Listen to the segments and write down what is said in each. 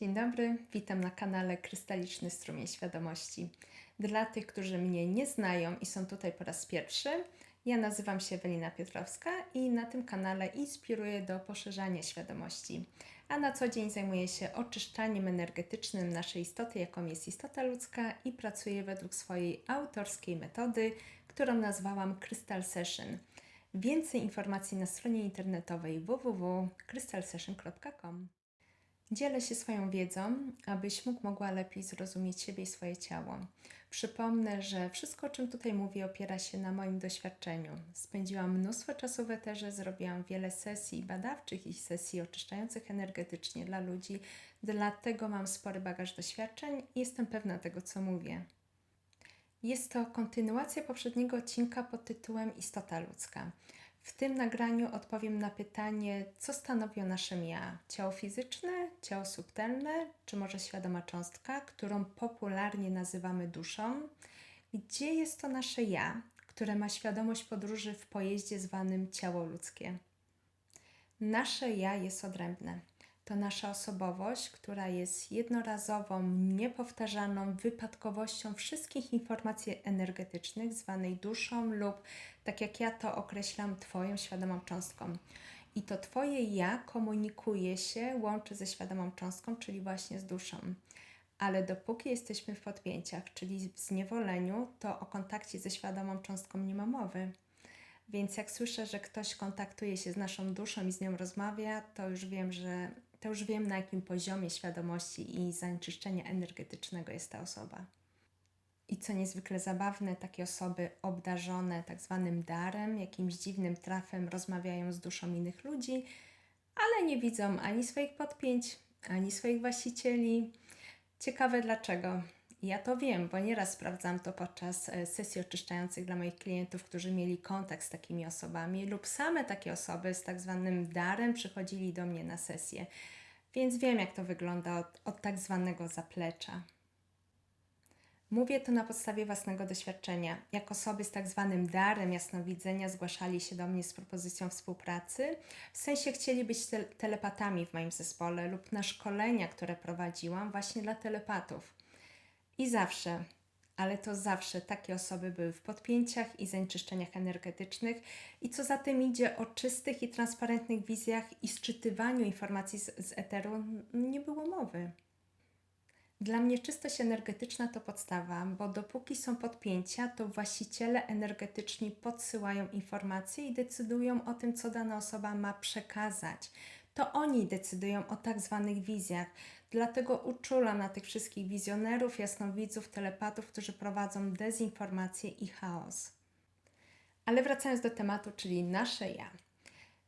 Dzień dobry, witam na kanale Krystaliczny Strumień Świadomości. Dla tych, którzy mnie nie znają i są tutaj po raz pierwszy, ja nazywam się Ewelina Piotrowska i na tym kanale inspiruję do poszerzania świadomości. A na co dzień zajmuję się oczyszczaniem energetycznym naszej istoty, jaką jest istota ludzka i pracuję według swojej autorskiej metody, którą nazwałam Crystal Session. Więcej informacji na stronie internetowej www.crystalsession.com. Dzielę się swoją wiedzą, abyś mogła lepiej zrozumieć siebie i swoje ciało. Przypomnę, że wszystko, o czym tutaj mówię, opiera się na moim doświadczeniu. Spędziłam mnóstwo czasu w eterze, zrobiłam wiele sesji badawczych i sesji oczyszczających energetycznie dla ludzi, dlatego mam spory bagaż doświadczeń i jestem pewna tego, co mówię. Jest to kontynuacja poprzedniego odcinka pod tytułem Istota ludzka. W tym nagraniu odpowiem na pytanie, co stanowi o naszym ja? Ciało fizyczne, ciało subtelne, czy może świadoma cząstka, którą popularnie nazywamy duszą? Gdzie jest to nasze ja, które ma świadomość podróży w pojeździe zwanym ciało ludzkie? Nasze ja jest odrębne. To nasza osobowość, która jest jednorazową, niepowtarzaną wypadkowością wszystkich informacji energetycznych, zwanej duszą lub, tak jak ja to określam, Twoją świadomą cząstką. I to Twoje ja komunikuje się, łączy ze świadomą cząstką, czyli właśnie z duszą. Ale dopóki jesteśmy w podpięciach, czyli w zniewoleniu, to o kontakcie ze świadomą cząstką nie ma mowy. Więc jak słyszę, że ktoś kontaktuje się z naszą duszą i z nią rozmawia, to już wiem, na jakim poziomie świadomości i zanieczyszczenia energetycznego jest ta osoba. I co niezwykle zabawne, takie osoby obdarzone tak zwanym darem, jakimś dziwnym trafem rozmawiają z duszą innych ludzi, ale nie widzą ani swoich podpięć, ani swoich właścicieli. Ciekawe dlaczego. Ja to wiem, bo nieraz sprawdzam to podczas sesji oczyszczających dla moich klientów, którzy mieli kontakt z takimi osobami lub same takie osoby z tak zwanym darem przychodzili do mnie na sesję. Więc wiem, jak to wygląda od tak zwanego zaplecza. Mówię to na podstawie własnego doświadczenia. Jak osoby z tak zwanym darem jasnowidzenia zgłaszali się do mnie z propozycją współpracy, w sensie chcieli być telepatami w moim zespole lub na szkolenia, które prowadziłam właśnie dla telepatów. I zawsze, ale to zawsze takie osoby były w podpięciach i zanieczyszczeniach energetycznych i co za tym idzie o czystych i transparentnych wizjach i sczytywaniu informacji z eteru nie było mowy. Dla mnie czystość energetyczna to podstawa, bo dopóki są podpięcia, to właściciele energetyczni podsyłają informacje i decydują o tym, co dana osoba ma przekazać. To oni decydują o tak zwanych wizjach. Dlatego uczulam na tych wszystkich wizjonerów, jasnowidzów, telepatów, którzy prowadzą dezinformację i chaos. Ale wracając do tematu, czyli nasze ja.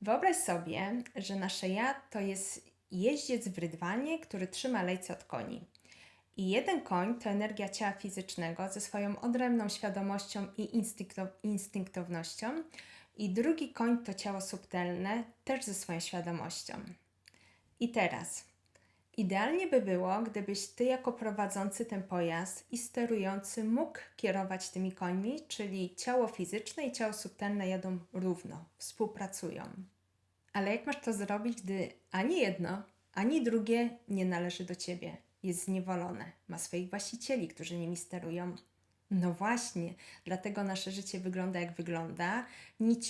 Wyobraź sobie, że nasze ja to jest jeździec w rydwanie, który trzyma lejce od koni. I jeden koń to energia ciała fizycznego ze swoją odrębną świadomością i instynktownością, i drugi koń to ciało subtelne, też ze swoją świadomością. I teraz, idealnie by było, gdybyś Ty jako prowadzący ten pojazd i sterujący mógł kierować tymi końmi, czyli ciało fizyczne i ciało subtelne jadą równo, współpracują. Ale jak masz to zrobić, gdy ani jedno, ani drugie nie należy do Ciebie? Jest zniewolone, ma swoich właścicieli, którzy nimi sterują. No właśnie, dlatego nasze życie wygląda jak wygląda, nic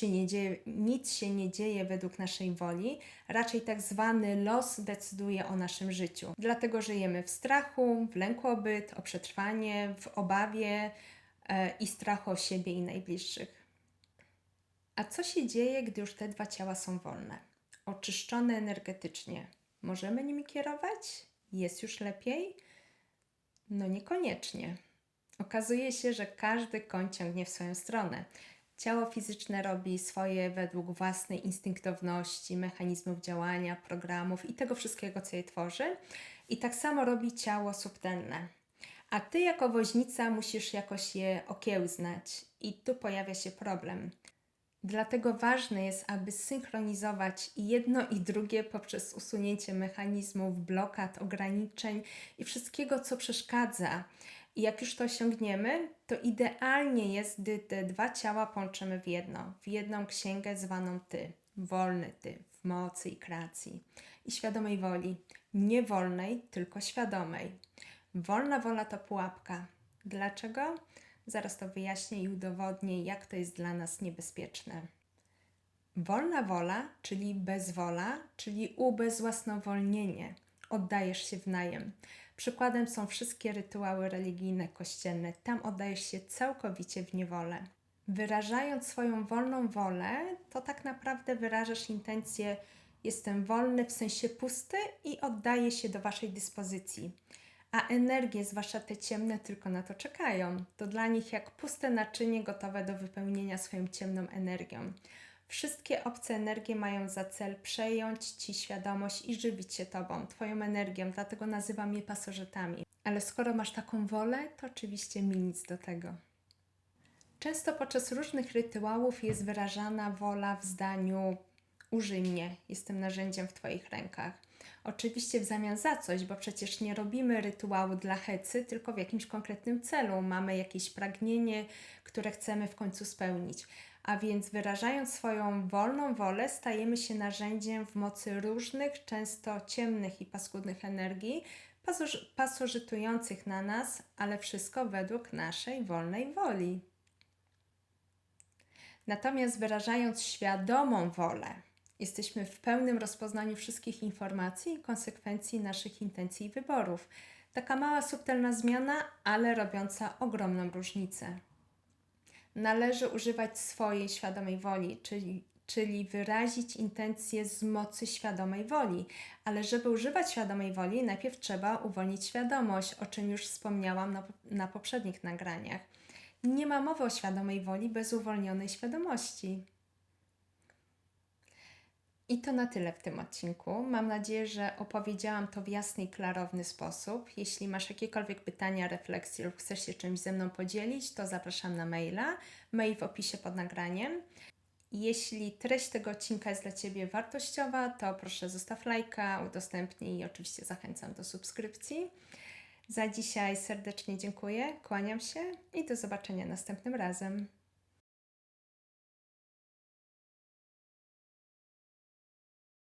się nie dzieje według naszej woli, raczej tak zwany los decyduje o naszym życiu. Dlatego żyjemy w strachu, w lęku o byt, o przetrwanie, w obawie i strachu o siebie i najbliższych. A co się dzieje, gdy już te dwa ciała są wolne, oczyszczone energetycznie? Możemy nimi kierować? Jest już lepiej? No niekoniecznie. Okazuje się, że każdy koń ciągnie w swoją stronę. Ciało fizyczne robi swoje według własnej instynktowności, mechanizmów działania, programów i tego wszystkiego, co je tworzy. I tak samo robi ciało subtelne. A Ty jako woźnica musisz jakoś je okiełznać. I tu pojawia się problem. Dlatego ważne jest, aby synchronizować i jedno i drugie poprzez usunięcie mechanizmów, blokad, ograniczeń i wszystkiego, co przeszkadza. I jak już to osiągniemy, to idealnie jest, gdy te dwa ciała połączymy w jedną księgę zwaną Ty, wolny Ty, w mocy i kreacji i świadomej woli. Nie wolnej, tylko świadomej. Wolna wola to pułapka. Dlaczego? Zaraz to wyjaśnię i udowodnię, jak to jest dla nas niebezpieczne. Wolna wola, czyli bezwola, czyli ubezwłasnowolnienie. Oddajesz się w najem. Przykładem są wszystkie rytuały religijne, kościelne. Tam oddajesz się całkowicie w niewolę. Wyrażając swoją wolną wolę, to tak naprawdę wyrażasz intencję: jestem wolny, w sensie pusty i oddaję się do Waszej dyspozycji. A energie, zwłaszcza te ciemne, tylko na to czekają. To dla nich jak puste naczynie gotowe do wypełnienia swoją ciemną energią. Wszystkie obce energie mają za cel przejąć Ci świadomość i żywić się Tobą, Twoją energią, dlatego nazywam je pasożytami. Ale skoro masz taką wolę, to oczywiście mi nic do tego. Często podczas różnych rytuałów jest wyrażana wola w zdaniu: użyj mnie, jestem narzędziem w Twoich rękach. Oczywiście w zamian za coś, bo przecież nie robimy rytuału dla hecy, tylko w jakimś konkretnym celu. Mamy jakieś pragnienie, które chcemy w końcu spełnić. A więc wyrażając swoją wolną wolę, stajemy się narzędziem w mocy różnych, często ciemnych i paskudnych energii, pasożytujących na nas, ale wszystko według naszej wolnej woli. Natomiast wyrażając świadomą wolę, jesteśmy w pełnym rozpoznaniu wszystkich informacji i konsekwencji naszych intencji i wyborów. Taka mała, subtelna zmiana, ale robiąca ogromną różnicę. Należy używać swojej świadomej woli, czyli wyrazić intencje z mocy świadomej woli. Ale żeby używać świadomej woli, najpierw trzeba uwolnić świadomość, o czym już wspomniałam na poprzednich nagraniach. Nie ma mowy o świadomej woli bez uwolnionej świadomości. I to na tyle w tym odcinku. Mam nadzieję, że opowiedziałam to w jasny i klarowny sposób. Jeśli masz jakiekolwiek pytania, refleksje lub chcesz się czymś ze mną podzielić, to zapraszam na maila. Mail w opisie pod nagraniem. Jeśli treść tego odcinka jest dla Ciebie wartościowa, to proszę zostaw lajka, udostępnij i oczywiście zachęcam do subskrypcji. Za dzisiaj serdecznie dziękuję, kłaniam się i do zobaczenia następnym razem.